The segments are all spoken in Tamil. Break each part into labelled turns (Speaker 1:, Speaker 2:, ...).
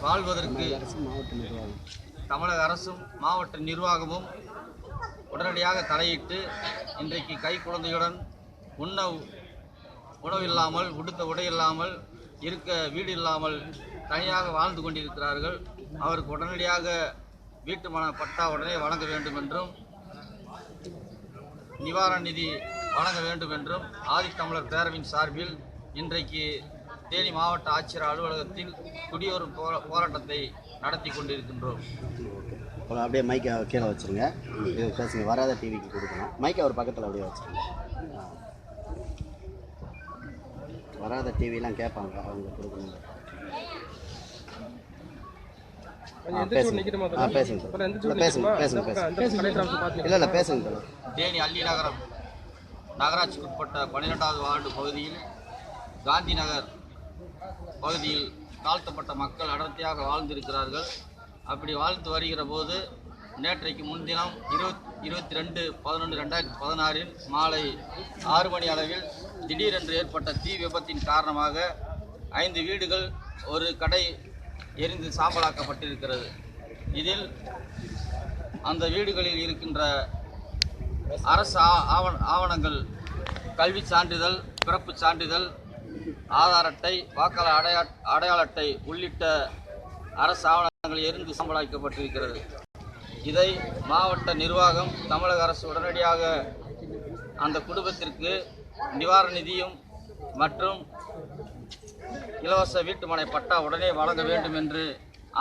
Speaker 1: வாழ்வதற்கு தமிழக அரசும் மாவட்ட நிர்வாகமும் உடனடியாக தலையிட்டு இன்றைக்கு கை குழந்தையுடன் உணவில்லாமல் உடுத்த உடை இல்லாமல் இருக்க வீடு இல்லாமல் தனியாக வாழ்ந்து கொண்டிருக்கிறார்கள். அவருக்கு உடனடியாக வீட்டு பட்டா உடனே வழங்க வேண்டும் என்றும் நிவாரண நிதி வழங்க வேண்டும் என்றும் ஆதித்தமிழர் பேரவையின் சார்பில் இன்றைக்கு தேனி மாவட்ட ஆட்சியர் அலுவலகத்தில் குடியோரும் போராட்டத்தை நடத்தி கொண்டிருக்கின்றோம்.
Speaker 2: அப்படியே மைக்கை கீழே வச்சுருங்க, இது பேசுங்க. வராத டிவிக்கு கொடுக்கணும். மைக்கை ஒரு பக்கத்தில் அப்படியே வச்சுருங்க. வராத டிவிலாம் கேட்பாங்க, அவங்க கொடுக்கணும்.
Speaker 1: தேனி அள்ளி நகரம் நகராட்சிக்குட்பட்ட 12வது வார்டு பகுதியில் காந்தி நகர் பகுதியில் தாழ்த்தப்பட்ட மக்கள் அடர்த்தியாக வாழ்ந்திருக்கிறார்கள். அப்படி வாழ்ந்து வருகிற போது நேற்றைக்கு முன்தினம் 22/11/2016 மாலை 6 மணி அளவில் திடீரென்று ஏற்பட்ட தீ விபத்தின் காரணமாக 5 வீடுகள் ஒரு கடை எரிந்து சாம்பலாக்கப்பட்டிருக்கிறது. இதில் அந்த வீடுகளில் இருக்கின்ற அரசு ஆவணங்கள், கல்வி சான்றிதழ், பிறப்பு சான்றிதழ், ஆதார் அட்டை, வாக்காளர் அடையாள அட்டை உள்ளிட்ட அரசு ஆவணங்கள் எரிந்து சாம்பலாக்கப்பட்டிருக்கிறது. இதை மாவட்ட நிர்வாகம், தமிழக அரசு உடனடியாக அந்த குடும்பத்திற்கு நிவாரண நிதியும் மற்றும் இலவச வீட்டுமனை பட்டா உடனே வழங்க வேண்டும் என்று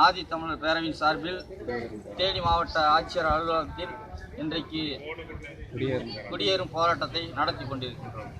Speaker 1: ஆதித்தமிழர் பேரவையின் சார்பில் தேனி மாவட்ட ஆட்சியர் அலுவலகத்தில் இன்றைக்கு குடியேறும் போராட்டத்தை நடத்தி கொண்டிருக்கின்றோம்.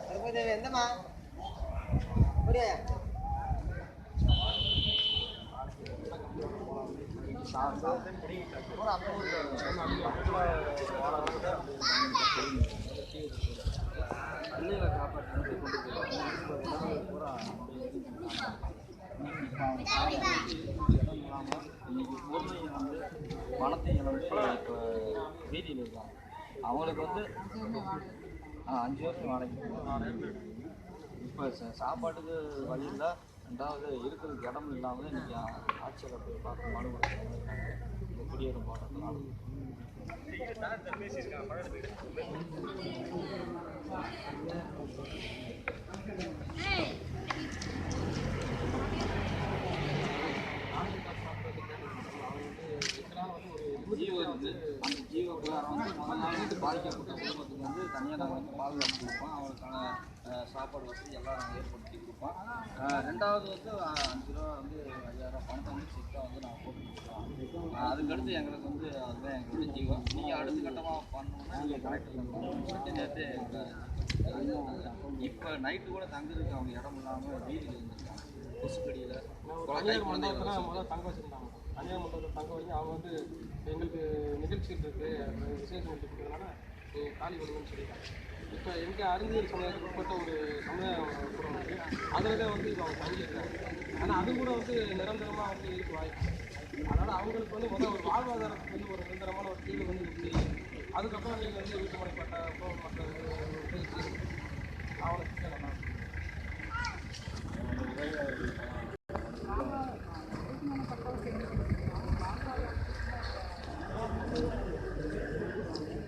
Speaker 3: அப்படியே
Speaker 4: எந்தமா
Speaker 1: பணத்தை இழந்து இப்போ வீதியில் இருக்காங்க. அவங்களுக்கு வந்து 5 வருஷம் வாடகை. இப்போ சாப்பாட்டுக்கு வழி இல்லை, ரெண்டாவது இருக்கிறதுக்கு இடம் இல்லாமல் இன்றைக்கி ஆட்சியில் போய் பார்த்து மனு கொடுத்தாங்க. இந்த குடியேறும் போராட்டத்தினால ஜீவோ இருக்குது. அந்த ஜீவோ பிரகாரம் வந்து பாதிக்கப்பட்ட குடும்பத்துக்கு வந்து தனியாக நாங்கள் வந்து பாதுகாப்பு கொடுப்போம். அவங்களுக்கான சாப்பாடு வசதி எல்லாம் நாங்கள் ஏற்படுத்தி கொடுப்போம். ரெண்டாவது வந்து 5 ரூபா வந்து 5000 பணத்தை வந்து செக்காக வந்து நாங்கள் போட்டு கொடுப்போம். அதுக்கடுத்து எங்களுக்கு வந்து அதுதான் எங்களுடைய ஜீவோ. நீங்கள் அடுத்த கட்டமாக பண்ணணும்னா நீங்கள் கலெக்டர் நேரத்தை இப்போ நைட்டு கூட தங்குறதுக்கு அவங்க இடம் இல்லாமல் வீதியில் இருந்திருக்காங்க. கொசுக்கடியில்
Speaker 3: தனியார் மண்டபத்தில் தங்க வச்சுருந்தாங்க. தனியார் மண்டபத்தில் தங்க வச்சு அவங்க வந்து எங்களுக்கு நிகழ்ச்சி இருக்குது, விசேஷம் இருக்கிறதுனால காலி கொடுங்கன்னு சொல்லிட்டாங்க. இப்போ எங்கள் அறிஞர் சமுதாயத்துக்கு உட்பட்ட ஒரு சமுதாயம் கூட வந்து அதில் தான் வந்து இப்போ அவங்க தங்கியிருக்காங்க. ஆனால் அது கூட வந்து நிரந்தரமாக வந்து இருக்க வாய்ப்பு. அதனால் அவங்களுக்கு வந்து முதல் ஒரு வாழ்வாதாரத்துக்கு வந்து ஒரு நிரந்தரமான ஒரு தீர்வு வந்து இருக்குது. அதுக்கப்புறம் நீங்கள் வந்து வீட்டு மனை பட்டா